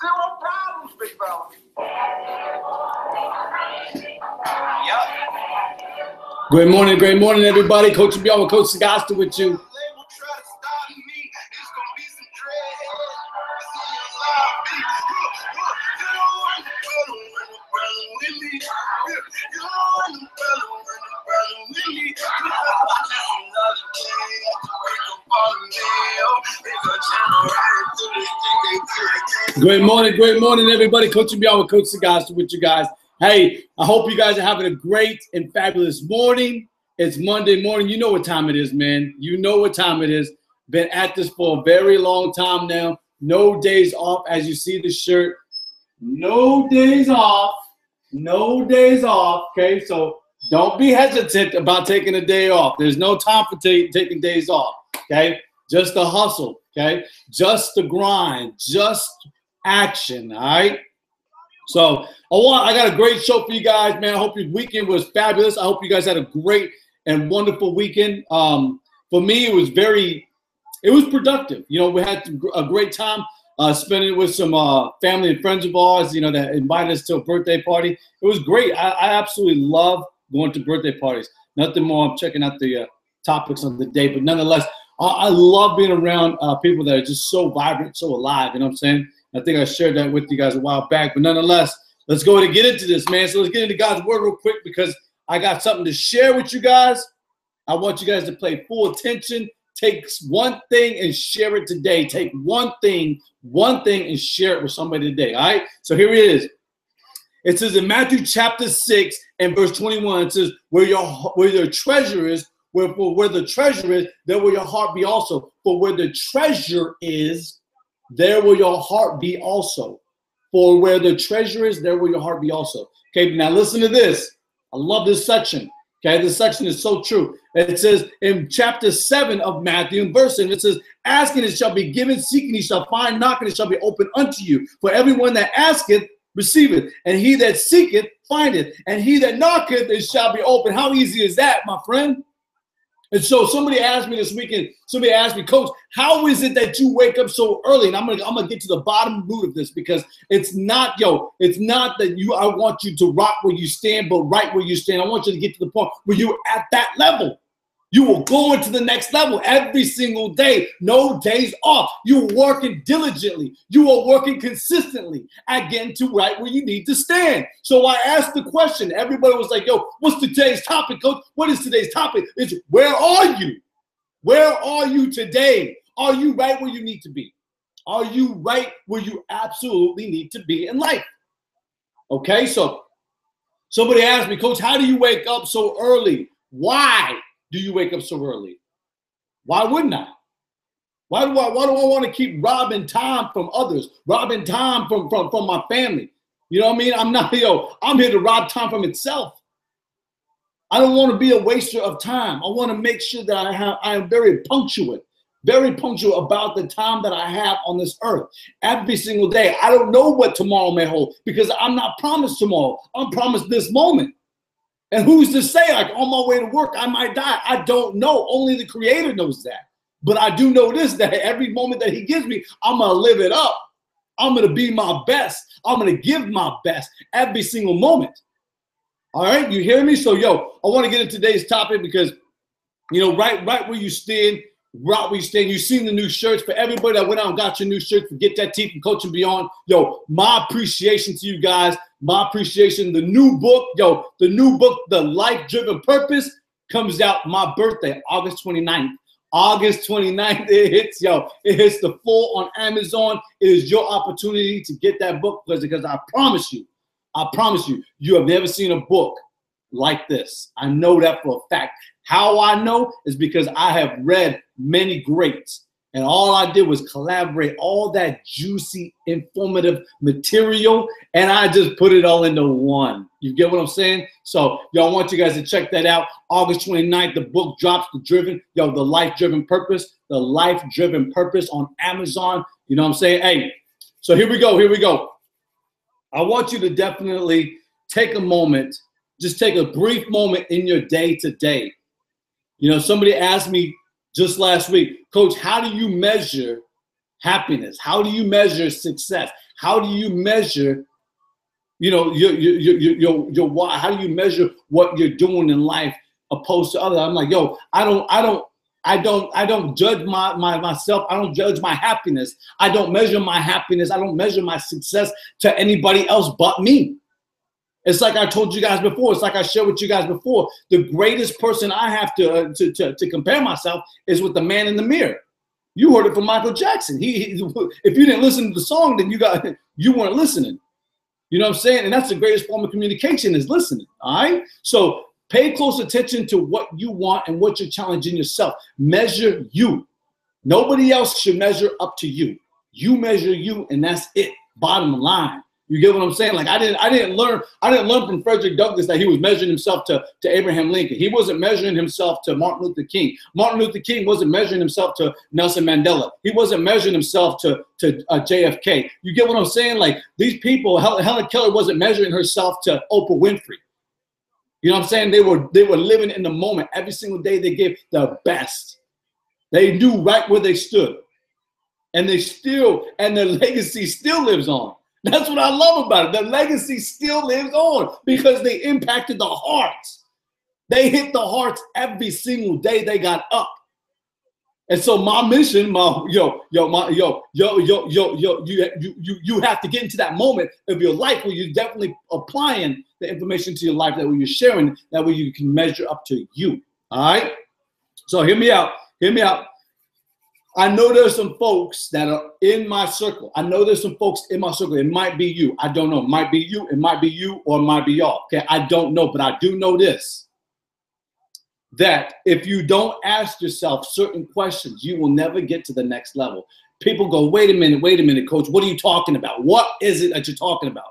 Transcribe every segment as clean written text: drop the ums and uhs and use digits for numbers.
Zero problems, big fella. Yep. Great morning, everybody. Coach Beyond with Coach Sagasta with you. Great morning, everybody. Coach Beyond with Coach Sagasta with you guys. Hey, I hope you guys are having a great and fabulous morning. It's Monday morning. You know what time it is, man. You know what time it is. Been at this for a very long time now. No days off, as you see the shirt. No days off. No days off. Okay, so don't be hesitant about taking a day off. There's no time for taking days off. Okay, just the hustle. Okay, just the grind. Just action. All right. So I got a great show for you guys, man. I hope your weekend was fabulous. I hope you guys had a great and wonderful weekend. For me, it was productive. You know, we had a great time spending it with some family and friends of ours, you know, that invited us to a birthday party. It was great. I absolutely love going to birthday parties. Nothing more. I'm checking out the topics of the day, but nonetheless, I love being around people that are just so vibrant, so alive. You know what I'm saying? I think I shared that with you guys a while back, but nonetheless, let's go ahead and get into this, man. So let's get into God's word real quick because I got something to share with you guys. I want you guys to pay full attention. Take one thing and share it today. Take one thing and share it with somebody today, all right? So here it is. It says in Matthew chapter 6 and verse 21, it says, where your treasure is, where the treasure is, there will your heart be also. For where the treasure is, there will your heart be also. For where the treasure is, there will your heart be also. Okay, now listen to this. I love this section. Okay, this section is so true. It says in chapter 7 of Matthew, in verse 7, it says, asking it shall be given, seeking it shall find, knocking it shall be opened unto you. For everyone that asketh, receiveth, and he that seeketh, findeth, and he that knocketh, it shall be opened. How easy is that, my friend? And so somebody asked me this weekend, Coach, how is it that you wake up so early? And I'm gonna get to the bottom root of this because it's not that I want you to rock where you stand, but right where you stand. I want you to get to the point where you're at that level. You will go into the next level every single day. No days off. You're working diligently. You are working consistently at getting to right where you need to stand. So I asked the question. Everybody was like, yo, what's today's topic, Coach? What is today's topic? It's where are you? Where are you today? Are you right where you need to be? Are you right where you absolutely need to be in life? Okay, so somebody asked me, Coach, how do you wake up so early? Why do you wake up so early? Why wouldn't I? Why do I want to keep robbing time from others, robbing time from my family? You know what I mean? I'm here to rob time from itself. I don't want to be a waster of time. I want to make sure that I am very punctual about the time that I have on this earth every single day. I don't know what tomorrow may hold because I'm not promised tomorrow. I'm promised this moment. And who's to say, like, on my way to work, I might die? I don't know. Only the Creator knows that. But I do know this, that every moment that he gives me, I'm going to live it up. I'm going to be my best. I'm going to give my best every single moment. All right? You hear me? So, yo, I want to get into today's topic because, you know, right where you stand, right where you stand. You've seen the new shirts. For everybody that went out and got your new shirts, for Get That Tea from Coach and Beyond, yo, my appreciation to you guys. My appreciation. The new book, The Life-Driven Purpose, comes out my birthday, August 29th. August 29th, it hits the full on Amazon. It is your opportunity to get that book because I promise you, you have never seen a book like this. I know that for a fact. How I know is because I have read many greats. And all I did was collaborate all that juicy, informative material, and I just put it all into one. You get what I'm saying? So, I want you guys to check that out. August 29th, the book drops, The Life-Driven Purpose, The Life-Driven Purpose on Amazon. You know what I'm saying? Hey, so here we go. I want you to definitely take a moment, just take a brief moment in your day to day. You know, somebody asked me just last week, Coach, how do you measure happiness? How do you measure success? How do you measure, your why? How do you measure what you're doing in life opposed to others? I'm like, yo, I don't judge myself. I don't judge my happiness. I don't measure my happiness. I don't measure my success to anybody else but me. It's like I told you guys before. It's like I shared with you guys before. The greatest person I have to compare myself is with the man in the mirror. You heard it from Michael Jackson. He if you didn't listen to the song, then you weren't listening. You know what I'm saying? And that's the greatest form of communication, is listening. All right. So pay close attention to what you want and what you're challenging yourself. Measure you. Nobody else should measure up to you. You measure you, and that's it. Bottom line. You get what I'm saying? Like I didn't learn from Frederick Douglass that he was measuring himself to Abraham Lincoln. He wasn't measuring himself to Martin Luther King. Martin Luther King wasn't measuring himself to Nelson Mandela. He wasn't measuring himself to JFK. You get what I'm saying? Like these people, Helen Keller wasn't measuring herself to Oprah Winfrey. You know what I'm saying? They were living in the moment. Every single day they gave their best. They knew right where they stood. And their legacy still lives on. That's what I love about it. The legacy still lives on because they impacted the hearts. They hit the hearts every single day they got up. And so my mission, you have to get into that moment of your life where you're definitely applying the information to your life, that way you're sharing, that way you can measure up to you. All right. So hear me out. Hear me out. I know there's some folks that are in my circle. I know there's some folks in my circle. It might be you. I don't know. It might be you. It might be you, or it might be y'all. Okay. I don't know, but I do know this, that if you don't ask yourself certain questions, you will never get to the next level. People go, wait a minute, coach. What are you talking about? What is it that you're talking about?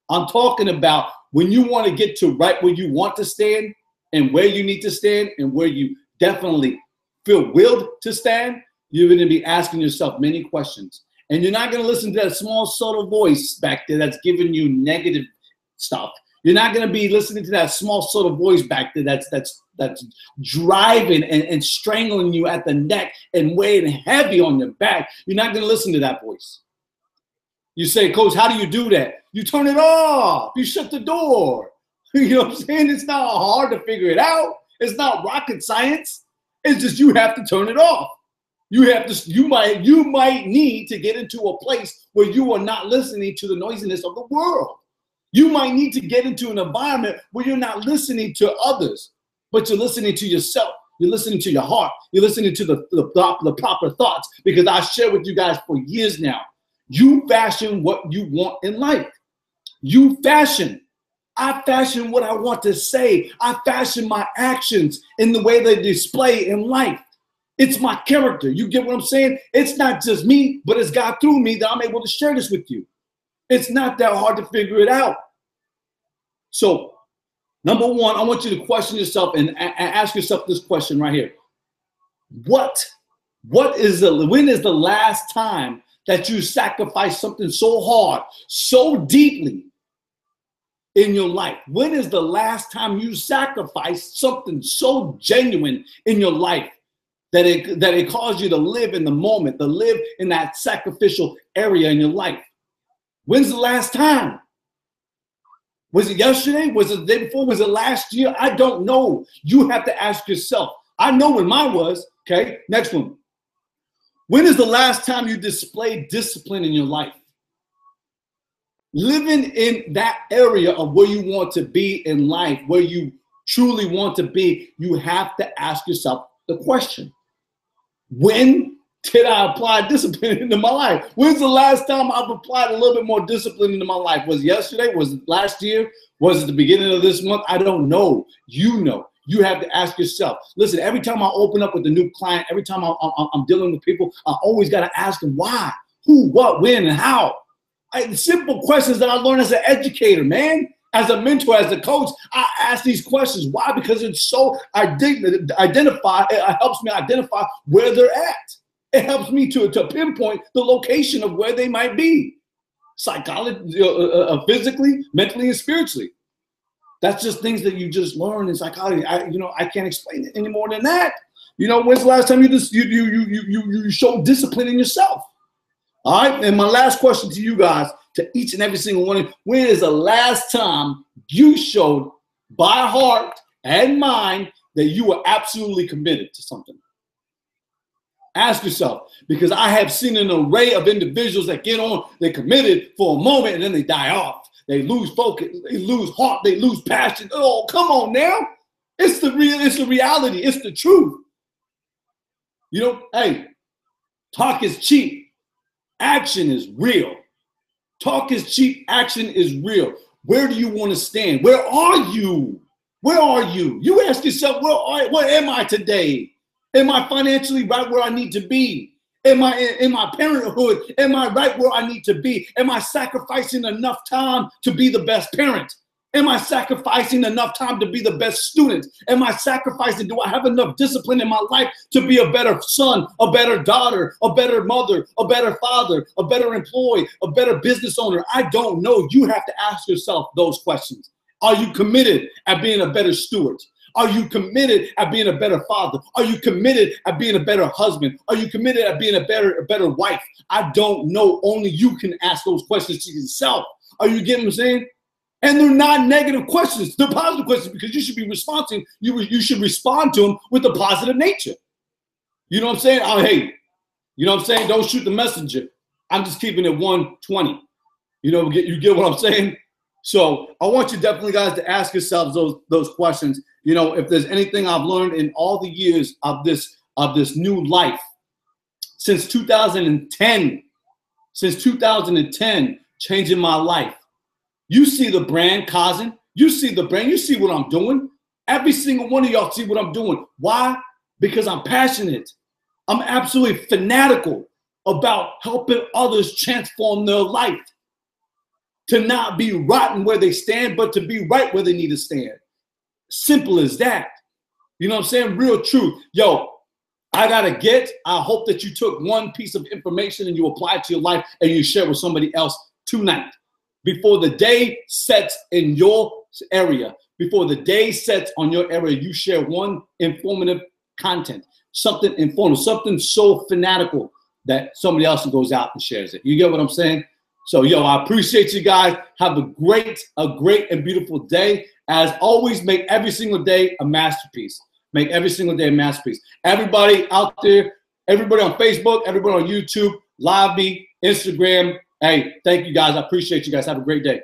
I'm talking about when you want to get to right where you want to stand and where you need to stand and where you definitely feel willed to stand. You're going to be asking yourself many questions. And you're not going to listen to that small, subtle voice back there that's giving you negative stuff. You're not going to be listening to that small, subtle voice back there that's driving and strangling you at the neck and weighing heavy on your back. You're not going to listen to that voice. You say, coach, how do you do that? You turn it off. You shut the door. You know what I'm saying? It's not hard to figure it out. It's not rocket science. It's just you have to turn it off. You might need to get into a place where you are not listening to the noisiness of the world. You might need to get into an environment where you're not listening to others, but you're listening to yourself. You're listening to your heart. You're listening to the proper thoughts, because I share with you guys for years now. You fashion what you want in life. You fashion. I fashion what I want to say. I fashion my actions in the way they display in life. It's my character. You get what I'm saying? It's not just me, but it's God through me that I'm able to share this with you. It's not that hard to figure it out. So, number one, I want you to question yourself and ask yourself this question right here. When is the last time that you sacrificed something so hard, so deeply in your life? When is the last time you sacrificed something so genuine in your life that it caused you to live in the moment, to live in that sacrificial area in your life? When's the last time? Was it yesterday? Was it the day before? Was it last year? I don't know. You have to ask yourself. I know when mine was. Okay, next one. When is the last time you displayed discipline in your life? Living in that area of where you want to be in life, where you truly want to be, you have to ask yourself the question. When did I apply discipline into my life? When's the last time I've applied a little bit more discipline into my life? Was it yesterday? Was it last year? Was it the beginning of this month? I don't know. You know. You have to ask yourself. Listen, every time I open up with a new client, every time I'm dealing with people, I always got to ask them why, who, what, when, and how. Simple questions that I learned as an educator, man. As a mentor, as a coach, I ask these questions. Why? Because it's so identify. It helps me identify where they're at. It helps me to pinpoint the location of where they might be, psychologically, physically, mentally, and spiritually. That's just things that you just learn in psychology. I can't explain it any more than that. When's the last time you showed discipline in yourself? All right, and my last question to you guys, to each and every single one of you, when is the last time you showed by heart and mind that you were absolutely committed to something? Ask yourself, because I have seen an array of individuals that get on, they're committed for a moment and then they die off. They lose focus, they lose heart, they lose passion. Oh, come on now. It's the reality, it's the truth. You know, hey, talk is cheap. Action is real. Talk is cheap. Action is real. Where do you want to stand? Where are you? Where are you? You ask yourself, where am I today? Am I financially right where I need to be? Am I in my parenthood? Am I right where I need to be? Am I sacrificing enough time to be the best parent? Am I sacrificing enough time to be the best student? Am I sacrificing? Do I have enough discipline in my life to be a better son, a better daughter, a better mother, a better father, a better employee, a better business owner? I don't know. You have to ask yourself those questions. Are you committed at being a better steward? Are you committed at being a better father? Are you committed at being a better husband? Are you committed at being a better wife? I don't know. Only you can ask those questions to yourself. Are you getting what I'm saying? And they're not negative questions. They're positive questions, because you should be responding. You should respond to them with a positive nature. You know what I'm saying? Oh, hey, you know what I'm saying? Don't shoot the messenger. I'm just keeping it 120. You know, you get what I'm saying? So I want you definitely, guys, to ask yourselves those questions. You know, if there's anything I've learned in all the years of this new life, since 2010, changing my life. You see the brand, cousin. You see the brand. You see what I'm doing. Every single one of y'all see what I'm doing. Why? Because I'm passionate. I'm absolutely fanatical about helping others transform their life. To not be rotten where they stand, but to be right where they need to stand. Simple as that. You know what I'm saying? Real truth. Yo, I hope that you took one piece of information and you apply it to your life and you share it with somebody else tonight. Before the day sets in your area, before the day sets on your area, you share one informative content, something informative, something so fanatical that somebody else goes out and shares it. You get what I'm saying? So, yo, I appreciate you guys. Have a great and beautiful day. As always, make every single day a masterpiece. Make every single day a masterpiece. Everybody out there, everybody on Facebook, everybody on YouTube, live me, Instagram. Hey, thank you guys. I appreciate you guys. Have a great day.